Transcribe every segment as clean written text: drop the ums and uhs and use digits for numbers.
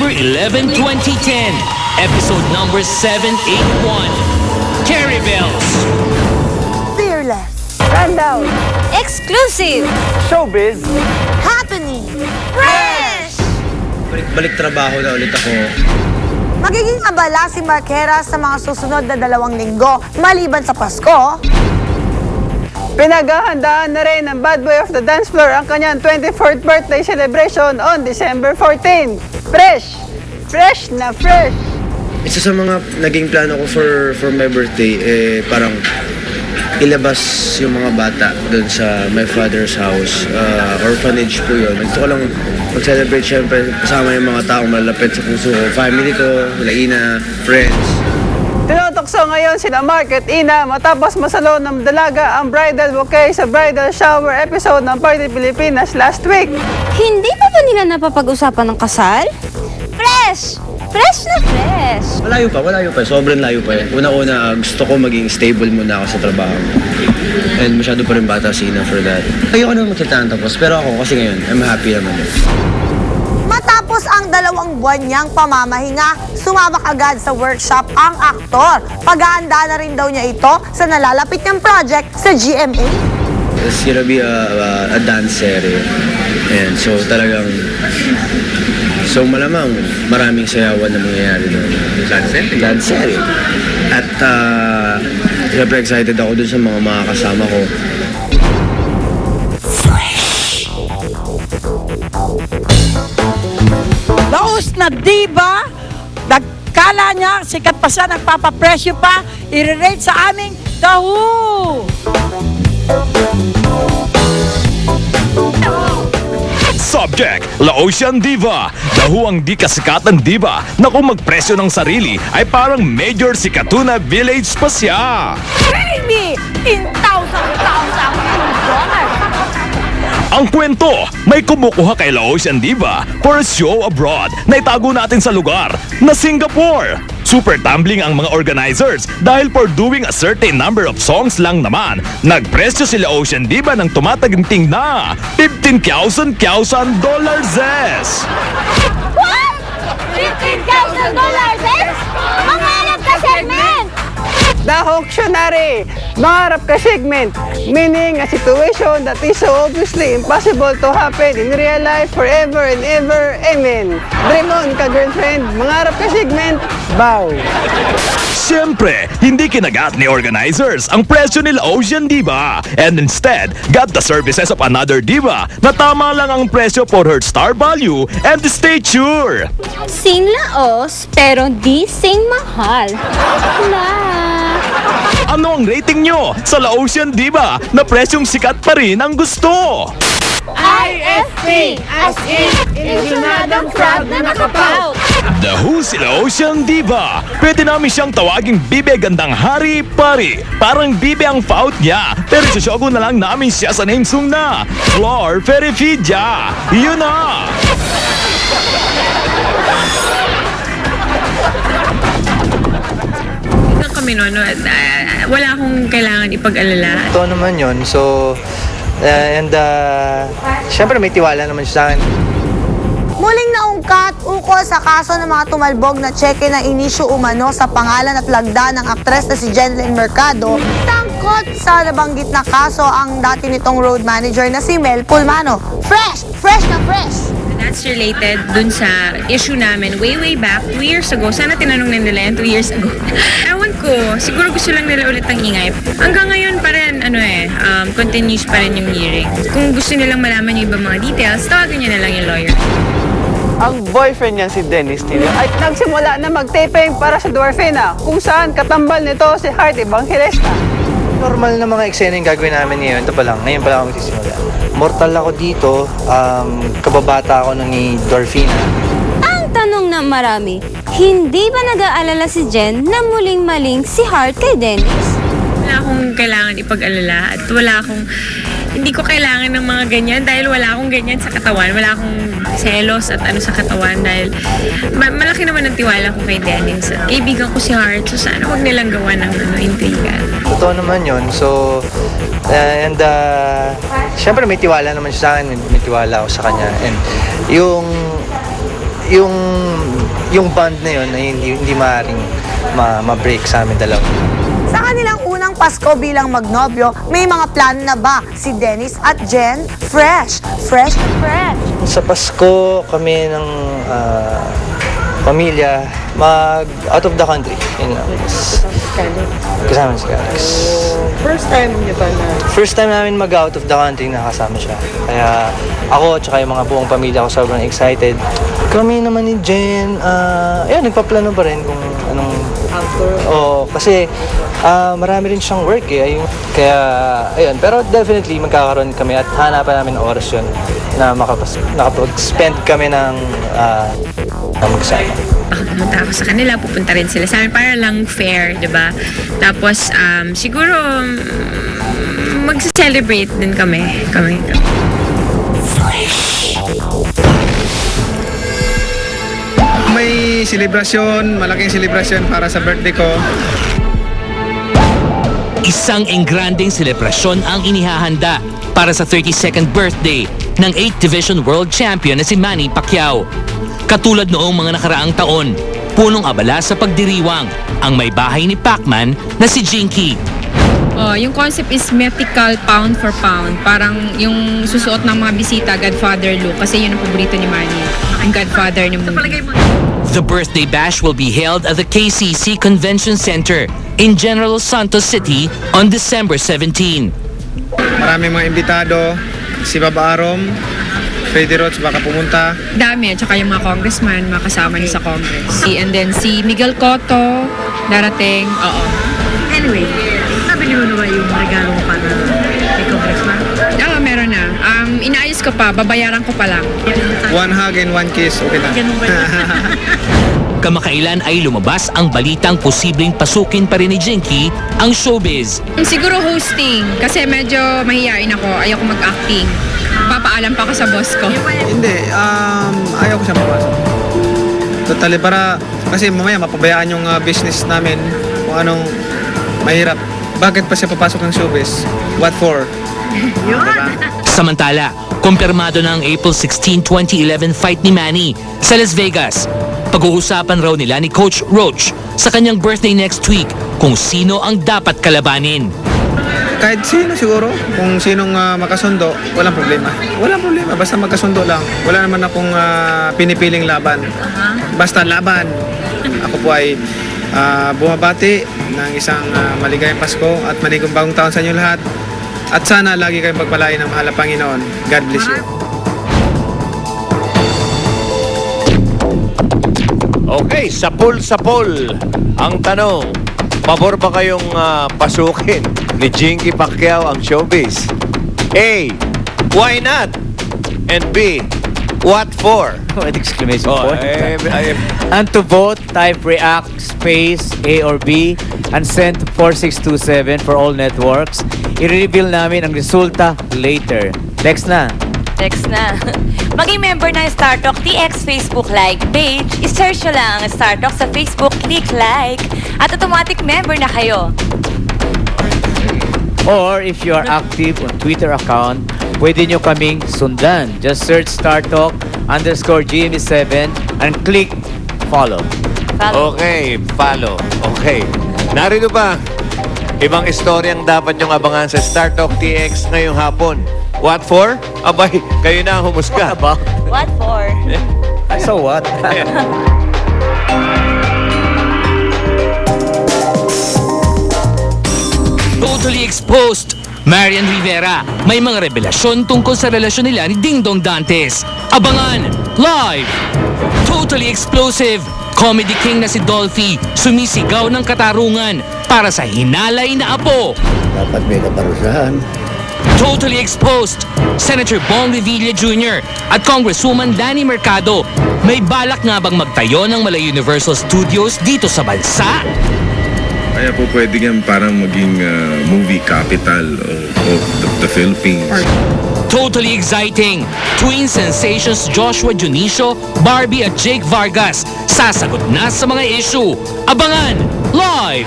September 11, 2010. Episode number 781. Carrie Bells. Fearless. Rundown. Exclusive. Showbiz. Happening. Fresh. Balik trabaho na ulit ako. Magiging abala si Mark Heras sa mga susunod na 2 linggo maliban sa Pasko. Pinaghahandaan na rin ng Bad Boy of the Dance Floor ang kanyang 24th birthday celebration on December 14. Fresh! Fresh na fresh! Isa sa mga naging plano ko for my birthday, parang ilabas yung mga bata doon sa my father's house. Orphanage po yun. Gusto ko lang mag-celebrate syempre kasama yung mga taong malapit sa puso ko. Family ko, Ina, friends. Tinotokso ngayon sila Mark at Ina matapos masalo ng dalaga ang bridal bouquet sa bridal shower episode ng Party Pilipinas last week. Hindi pa ba nila napapag-usapan ng kasal? Fresh! Fresh na fresh! Malayo pa. Sobrang layo pa eh. Una-una, gusto ko maging stable muna ako sa trabaho. And masyado pa rin bata si Ina for that. Ayoko naman magsalita ng tapos, pero ako kasi ngayon, I'm happy naman. Matapos ang 2 buwan niyang pamamahinga, sumabak agad sa workshop ang aktor. Paghahanda na rin daw niya ito sa nalalapit niyang project sa GMA. It's gonna be a dance series. And so talagang, so malamang maraming sayawan na mangyayari doon. Dance series. At syempre excited ako dun sa mga kasama ko. Laos na diba? Nagkala niya, sikat pa siya, nagpapapresyo pa, i-rate sa aming The Who! Subject, Laosian Diva. The Who ang di kasikatan diva na kung magpresyo ng sarili ay parang Major si Katuna Village pa siya. Pay me in $1,000 Ang kwento, may kumukuha kay Laosian Diva for a show abroad na itago natin sa lugar na Singapore. Super tumbling ang mga organizers dahil for doing a certain number of songs lang naman, nagpresyo si Laosian Diva ng tumataginting na $15,000. What? $15,000 eh? Mangarap ka segment! The Auctionary, mangarap ka segment, meaning a situation that is so obviously impossible to happen in real life forever and ever. Amen. Dream on ka, girlfriend. Mangarap ka segment, bow. Siyempre, hindi kinagat ni organizers ang presyo ni Laosian Diva and instead got the services of another diva na tama lang ang presyo for her star value and stature. Sing laos, pero di sing mahal. La. Ano ang rating nyo sa Laosian Diva na presyong sikat pa rin ang gusto? IFP, as in, ilusyonadang crowd na nakapout. The Who si Laosian Diva. Pwede namin siyang tawaging Bibe Gandang Hari Pari. Parang Bibe ang faut niya. Pero isosyogo na lang namin siya sa name song na Flor Ferifidya. Yun na! Kami wala akong kailangan ipag-alala. Ito naman yun. So, syempre may tiwala naman siya sa akin. Muling naungkat ukol sa kaso ng mga tumalbog na tseke na inisyu umano sa pangalan at lagda ng aktres na si Jenlyn Mercado. Tangkot sa nabanggit na kaso ang dati nitong road manager na si Mel Pulmano. Fresh! Fresh na fresh! That's related dun sa issue namin way back 2 years ago. Sana tinanong na nila yan 2 years ago. Ewan ko, siguro gusto lang nila ulit ng ingay. Hanggang ngayon pa rin, continuous pa rin yung hearing. Kung gusto nilang malaman yung ibang mga details, tawagan niyo na lang yung lawyer. Ang boyfriend niya si Dennis Tino ay nagsimula na mag-taping para sa Dwarfina kung saan katambal nito si Heart Evangelista. Normal na mga eksena yung gagawin namin ngayon. Ito pa lang, ngayon pa lang ako magsisimula. Mortal ako dito, kababata ako nung ni Dorfina. Ang tanong ng marami, hindi ba nag-aalala si Jen na muling maling si Heart kay Dennis? Wala akong kailangan ipag-alala at hindi ko kailangan ng mga ganyan dahil wala akong ganyan sa katawan. Wala akong selos at sa katawan dahil malaki naman ang tiwala ko kay Dennis. At kaibigan ko si Heart, so sana wag nilang gawa ng intriga. Totoo naman yun. So, syempre may tiwala naman siya sa akin. May tiwala ako sa kanya. And yung yung bond na yun ay hindi maaaring ma-break sa amin dalawa. Sa kanilang unang Pasko bilang magnobyo, may mga plano na ba si Dennis at Jen? Fresh na fresh. Sa Pasko, kami ng pamilya out of the country. Yun lang. Kasama si Alex. First time namin out of the country na kasama siya. Kaya ako at saka yung mga buong pamilya ko sobrang excited. Kami naman ni Jen, nagpaplano pa rin kung anong kasi marami rin siyang work Kaya, ayun. Pero definitely magkakaroon kami at hanapan namin ng oras yun na makapag-spend kami ng magsama. Pumunta ako sa kanila, pupunta rin sila sa amin para lang fair, di ba? Tapos, siguro, mag-celebrate din kami. May selebrasyon, malaking selebrasyon para sa birthday ko. Isang engranding selebrasyon ang inihahanda para sa 32nd birthday ng 8th Division World Champion na si Manny Pacquiao. Katulad noong mga nakaraang taon, punong abala sa pagdiriwang ang may bahay ni Pacman na si Jinky. Yung concept is mythical pound for pound. Parang yung susuot ng mga bisita, Godfather look. Kasi yun ang paborito ni Manny. Ang Godfather ni movie. The birthday bash will be held at the KCC Convention Center in General Santos City on December 17. Maraming mga imbitado, si Baba Arom, Freddy Roach baka pumunta. Dami, at saka yung mga congressman, mga kasama niya sa Congress. And then si Miguel Cotto, darating, Anyway, sabi niyo naman yung regalo mo para kay Congressman? meron na. Inaayos ko pa, babayaran ko pa lang. One hug and one kiss, okay na. Ganun ba yun? Kamakailan ay lumabas ang balitang posibleng pasukin pa rin ni Jinky ang showbiz. Siguro hosting, kasi medyo mahihain ako, ayoko mag-acting. Papaalam pa ako sa boss ko. Hindi, ayaw ko siya mapasok. Totally, kasi mamaya mapabayaan yung business namin kung anong mahirap. Bakit pa siya papasok ng showbiz? What for? Diba? Samantala, kumpirmado na ang April 16, 2011 fight ni Manny sa Las Vegas. Pag-uusapan raw nila ni Coach Roach sa kanyang birthday next week kung sino ang dapat kalabanin. Kahit sino siguro, kung sinong makasundo, walang problema. Walang problema, basta magkasundo lang. Wala naman akong pinipiling laban. Basta laban. Ako po ay bumabati ng isang maligayang Pasko at maligong bagong taon sa inyo lahat. At sana lagi kayong pagpalain ng mahal na Panginoon. God bless you. Okay, sapul. Ang tanong, pabor ba kayong pasukin ni Jinky Pacquiao ang showbiz? A, why not? And B, what for? With exclamation point. I am And to vote, type react space A or B and send to 4627 for all networks. I-reveal namin ang resulta later. Text na. Maging member ng StarTalk TX Facebook like page. I-search nyo lang ang StarTalk sa Facebook, click like, at automatic member na kayo. Or if you are active on Twitter account, pwede nyo kaming sundan. Just search StarTalk_GMA7 and click follow. okay, follow. Okay. Narito ba? Ibang istoryang dapat nyong abangan sa Star Talk TX ngayong hapon. What for? Abay, kayo na ang humusga. What for? So what? Totally exposed! Marian Rivera, may mga revelasyon tungkol sa relasyon nila ni Ding Dong Dantes. Abangan! Live! Totally explosive! Comedy king na si Dolphy, sumisigaw ng katarungan para sa hinalay na apo. Dapat may kaparusahan. Totally exposed! Senator Bong Revilla Jr. at Congresswoman Danny Mercado, may balak nga bang magtayo ng Malay Universal Studios dito sa bansa? Kaya po pwede yan parang maging movie capital of the Philippines. Totally exciting! Twin sensations Joshua Junicio, Barbie at Jake Vargas sasagot na sa mga issue. Abangan! Live!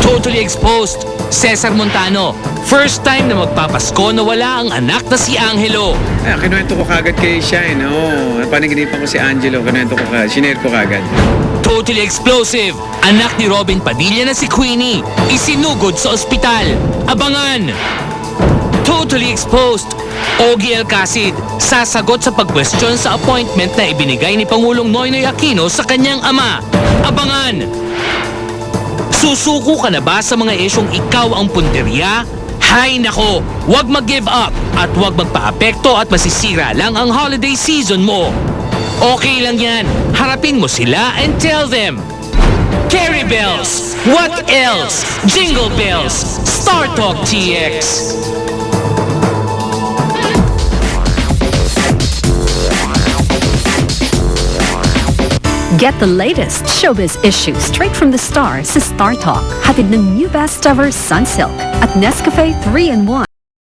Totally exposed! Cesar Montano, first time na magpapasko na wala ang anak na si Angelo. Kinuwento ko kagad kay Shine. Panaginipan ko si Angelo. Kinuwento ko kagad. Shinare ko kagad. Totally explosive, anak ni Robin Padilla na si Queenie, isinugod sa ospital. Abangan! Totally exposed, Ogie Alcacid, sasagot sa pagkwestiyon sa appointment na ibinigay ni Pangulong Noynoy Aquino sa kanyang ama. Abangan! Susuko ka na ba sa mga isyong ikaw ang punteriya? Hay nako, huwag mag-give up at huwag magpa-apekto at masisira lang ang holiday season mo. Okay lang yan, harapin mo sila and tell them. Carry bells, what else? Jingle bells, Star Talk TX. Get the latest showbiz issues straight from the stars sa Star Talk. Hatid ng new best ever Sunsilk at Nescafe 3-in-1.